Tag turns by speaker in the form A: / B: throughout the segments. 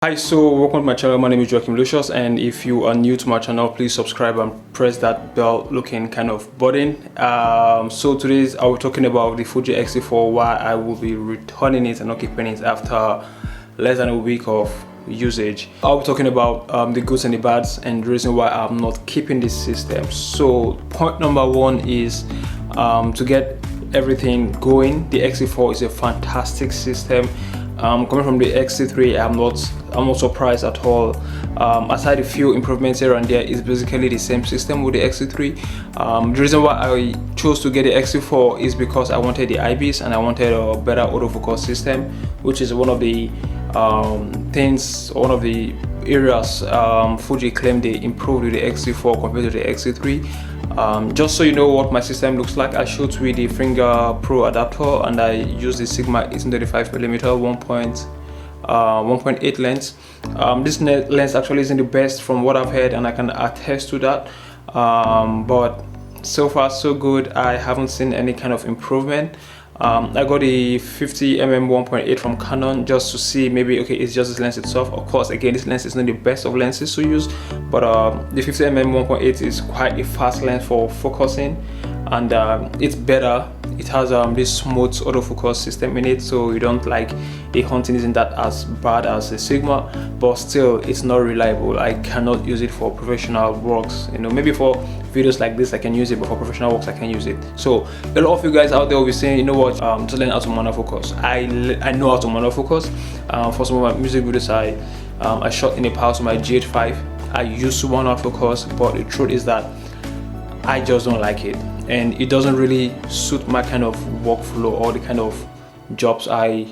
A: Hi, so welcome to my channel. My name is Joachim Lucius, and if you are new to my channel, please subscribe and press that bell looking kind of button. So today I will be talking about the Fuji XT4, why I will be returning it and not keeping it after less than a week of usage. I'll be talking about the goods and the bads and the reason why I'm not keeping this system. So point number one is to get everything going. The XT4 is a fantastic system. Coming from the XT3, I'm not surprised at all. Aside a few improvements here and there, it's basically the same system with the XT3. The reason why I chose to get the XT4 is because I wanted the IBIS and I wanted a better autofocus system, which is one of the one of the areas Fuji claimed they improved with the XT4 compared to the XT3. Just so you know what my system looks like, I shoot with the Finger Pro adapter and I use the Sigma 1835mm 1.8 lens. This lens actually isn't the best from what I've heard, and I can attest to that, but so far so good. I haven't seen any kind of improvement. I got the 50mm 1.8 from Canon just to see maybe, okay, it's just this lens itself. Of course, again, this lens is not the best of lenses to use, but the 50mm 1.8 is quite a fast lens for focusing, and it's better. It has this smooth autofocus system in it, so you don't like the hunting isn't that as bad as a Sigma, but still it's not reliable. I cannot use it for professional works. You know, maybe for videos like this I can use it, but for professional works I can use it. So a lot of you guys out there will be saying, you know what, just learn how to monofocus. I know how to monofocus. For some of my music videos I shot in the past with my G8.5. I used to monofocus, but the truth is that I just don't like it, and it doesn't really suit my kind of workflow or the kind of jobs I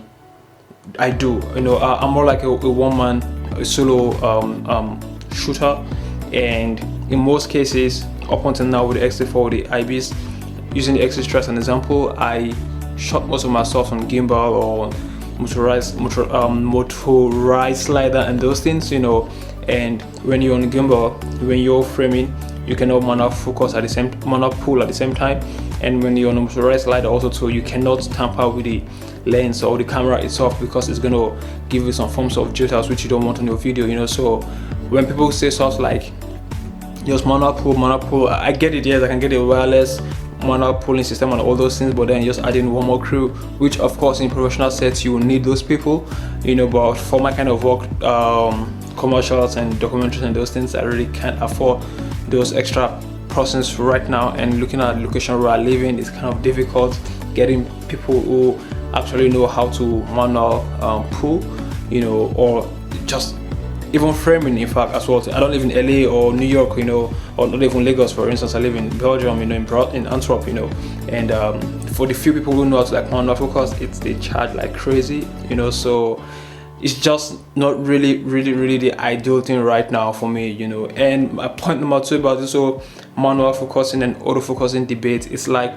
A: do. You know, I'm more like a one-man, a solo shooter, and in most cases up until now with the XT4, the IBIS, using the XT3 as an example, I shot most of my stuff on gimbal or motorized slider and those things, you know. And when you're on gimbal, when you're framing, you cannot monofocus at the same monopull at the same time, and when you're on a motorized slider also too, you cannot tamper with the lens or the camera itself, because it's going to give you some forms of jitters which you don't want on your video, you know. So when people say stuff like just monopull, I get it. Yes, I can get a wireless monopulling system and all those things, but then just adding one more crew, which of course in professional sets you will need those people, you know. But for my kind of work, commercials and documentaries and those things, I really can't afford those extra persons right now. And looking at the location where I live in, it's kind of difficult getting people who actually know how to pull, you know, or just even framing, in fact, as well. I don't live in LA or New York, you know, or not even Lagos, for instance. I live in Belgium, you know, in Antwerp, you know. And for the few people who know how to like monofocus, they charge like crazy, you know. So it's just not really the ideal thing right now for me, you know. And my point number two about this whole manual focusing and autofocusing debate, it's like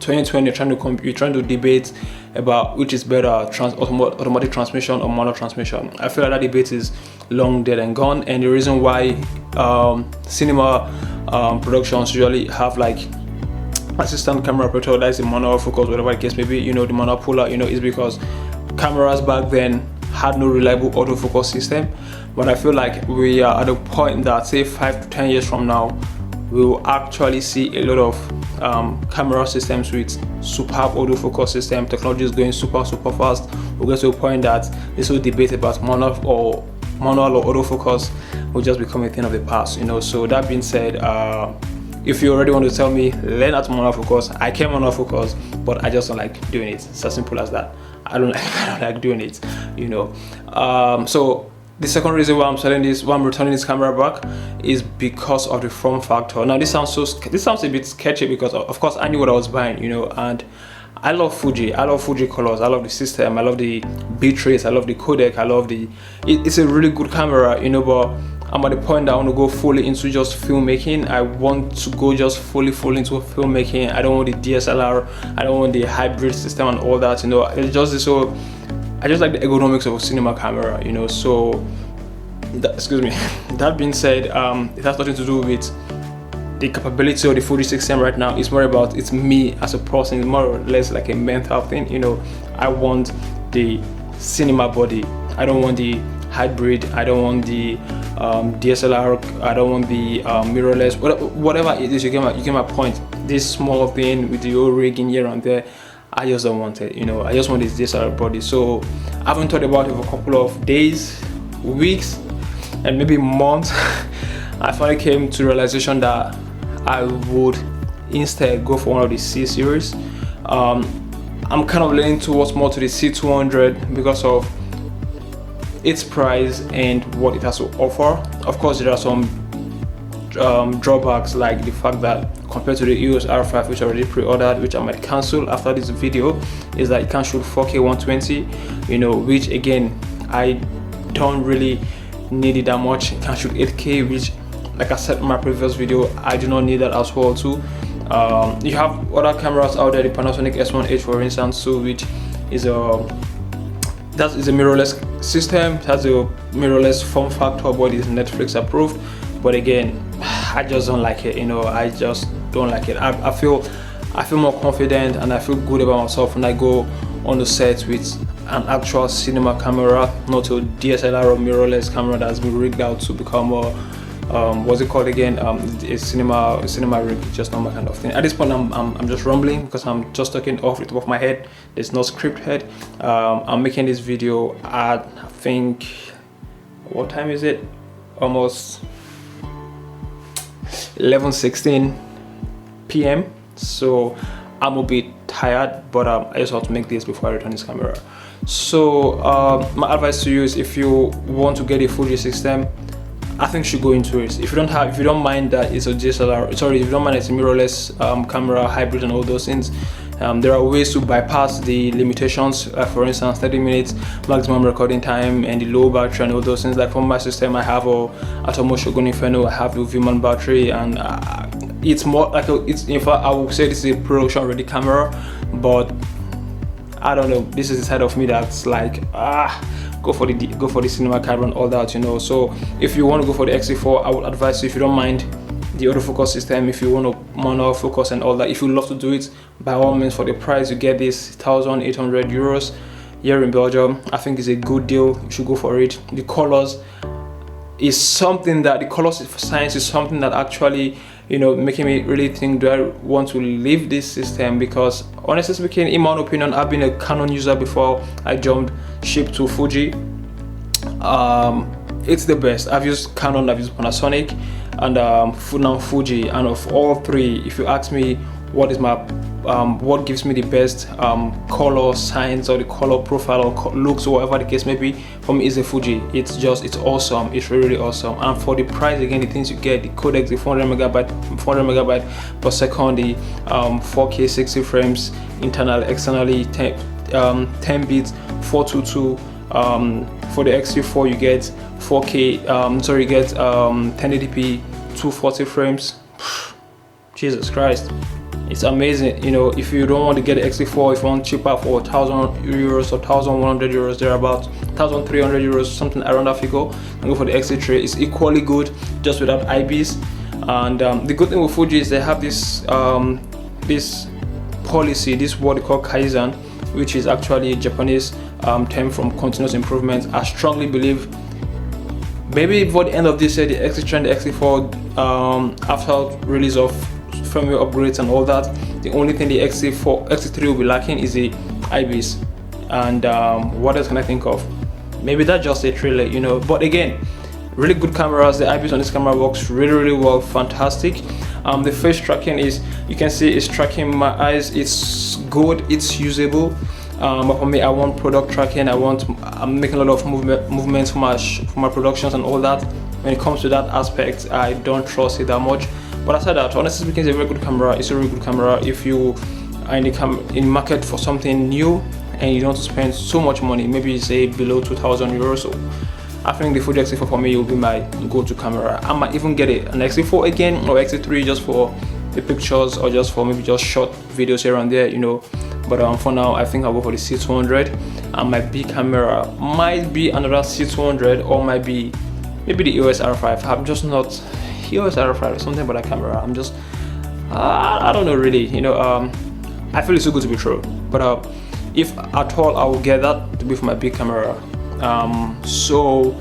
A: 2020 you're trying to debate about which is better, automatic transmission or manual transmission. I feel like that debate is long dead and gone, and the reason why cinema productions usually have like assistant camera operator, that's the manual focus, whatever the case may be, you know, the manual puller, you know, is because cameras back then had no reliable autofocus system. But I feel like we are at a point that, say 5 to 10 years from now, we will actually see a lot of camera systems with superb autofocus system. Technology is going super fast. We'll get to a point that this whole debate about manual or autofocus will just become a thing of the past, you know. So that being said, if you already want to tell me learn how to monofocus, I can monofocus, but I just don't like doing it. It's as simple as that. I don't like doing it, you know. So the second reason why I'm returning this camera back is because of the form factor. Now this sounds a bit sketchy, because of course I knew what I was buying, you know, and I love Fuji colors, I love the system, I love the bit rates, I love the codec, I love it's a really good camera, you know. But I'm at the point that I want to go fully into just filmmaking. I want to go just fully into filmmaking. I don't want the DSLR, I don't want the hybrid system and all that, you know. It's just this whole, I just like the ergonomics of a cinema camera, you know. So excuse me. That being said, it has nothing to do with the capability of the Fuji system right now. It's more about, it's me as a person. It's more or less like a mental thing, you know. I want the cinema body. I don't want the hybrid, I don't want the DSLR, I don't want the mirrorless, whatever it is. You get my point. This small thing with the old rigging here and there, I just don't want it, you know. I just want this DSLR body. So I haven't thought about it for a couple of days, weeks, and maybe months. I finally came to the realization that I would instead go for one of the C series. I'm kind of leaning towards more to the C200 because of its price and what it has to offer. Of course, there are some drawbacks, like the fact that compared to the EOSR5, which I already pre-ordered, which I might cancel after this video, is that it can shoot 4K 120, you know, which again, I don't really need it that much. It can shoot 8K, which, like I said in my previous video, I do not need that as well too. You have other cameras out there, the Panasonic S1H for instance, so which is a mirrorless system. It has a mirrorless form factor, but it's Netflix approved. But again, I just don't like it, you know. I just don't like it. I feel more confident and I feel good about myself when I go on the set with an actual cinema camera, not a DSLR or mirrorless camera that's been rigged out to become a what's it called again, a cinema rig. Just not my kind of thing. At this point, I'm just rambling because I'm just talking off the top of my head. There's no script head. I'm making this video at, I think, what time is it? Almost 11:16 p.m. so I'm a bit tired, but I just want to make this before I return this camera. So my advice to you is, if you want to get a Fuji system, I think you should go into it. If you don't mind that it's a DSLR, sorry, if you don't mind it's a mirrorless camera, hybrid and all those things, there are ways to bypass the limitations. For instance, 30 minutes maximum recording time and the low battery and all those things. Like for my system, I have a Atomo Shogun Inferno, I have the V-mount battery, and it's more like in fact I would say this is a production ready camera, but I don't know, this is the side of me that's like, go for the cinema camera and all that, you know. So if you want to go for the XT4, I would advise you, if you don't mind the autofocus system, if you want to manual focus and all that, if you love to do it, by all means, for the price you get this 1,800 euros here in Belgium, I think it's a good deal. You should go for it. The colors is something that, the colors science is something that actually, you know, making me really think, do I want to leave this system? Because honestly speaking, in my own opinion, I've been a Canon user before I jumped ship to Fuji. It's the best. I've used Canon, I've used Panasonic, and now Fuji. And of all three, if you ask me what is my what gives me the best color science or the color profile or looks or whatever the case may be, for me is the Fuji. It's awesome. It's really awesome. And for the price, again, the things you get, the codec, the 400 megabyte per second, the 4K 60 frames internal, externally 10 bits 422. For the XT4 you get 4K, you get 1080p 240 frames. Jesus Christ, it's amazing. You know, if you don't want to get the XT4, if you want cheaper for 1,000 euros or 1,100 euros, thereabouts, 1,300 euros, something around that figure, and go for the XT3. It's equally good, just without IBs. And the good thing with Fuji is they have this this policy, this what they call Kaizen, which is actually a Japanese term from continuous improvement. I strongly believe maybe before the end of this year, the XT3 and the XT4, after release of firmware upgrades and all that, the only thing the XT3 will be lacking is the IBs. And what else can I think of? Maybe that's just a trailer, you know. But again, really good cameras. The IBs on this camera works really well, fantastic. The face tracking is, you can see it's tracking my eyes. It's good, it's usable. But for me, I want product tracking. I'm making a lot of movements for my productions and all that. When it comes to that aspect, I don't trust it that much. But aside that, honestly speaking, it's a very good camera. It's a really good camera. If you are in market for something new and you don't want to spend so much money, maybe say below 2,000 euros, so I think the Fuji XT4 for me will be my go-to camera. I might even get an XT4 again or XT3 just for the pictures, or just for maybe just short videos here and there, you know. But for now, I think I'll go for the C200, and my big camera might be another C200, or might be maybe the EOSR5. I'm just not EOSR5 or something about that camera. I'm just I don't know really, you know. I feel it's too good to be true. But if at all, I will get that to be for my big camera. So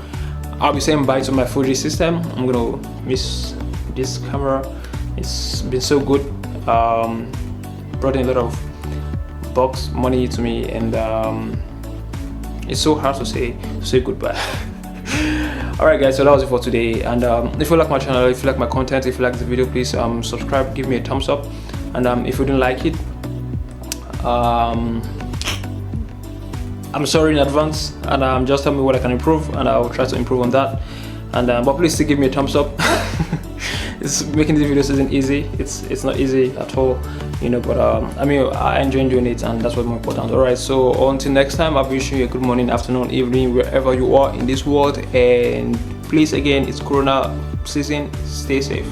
A: I'll be saying bye to my Fuji system. I'm gonna miss this camera. It's been so good. Brought in a lot of bucks, money to me, and it's so hard to say goodbye. Alright guys, so that was it for today. And if you like my channel, if you like my content, if you like the video, please subscribe, give me a thumbs up. And if you didn't like it, I'm sorry in advance, and just tell me what I can improve, and I'll try to improve on that. And but please still give me a thumbs up. It's making these videos isn't easy. It's not easy at all, you know, but I mean, I enjoy doing it, and that's what's more important. All right, so until next time, I'll be wishing you a good morning, afternoon, evening, wherever you are in this world. And please, again, it's Corona season. Stay safe.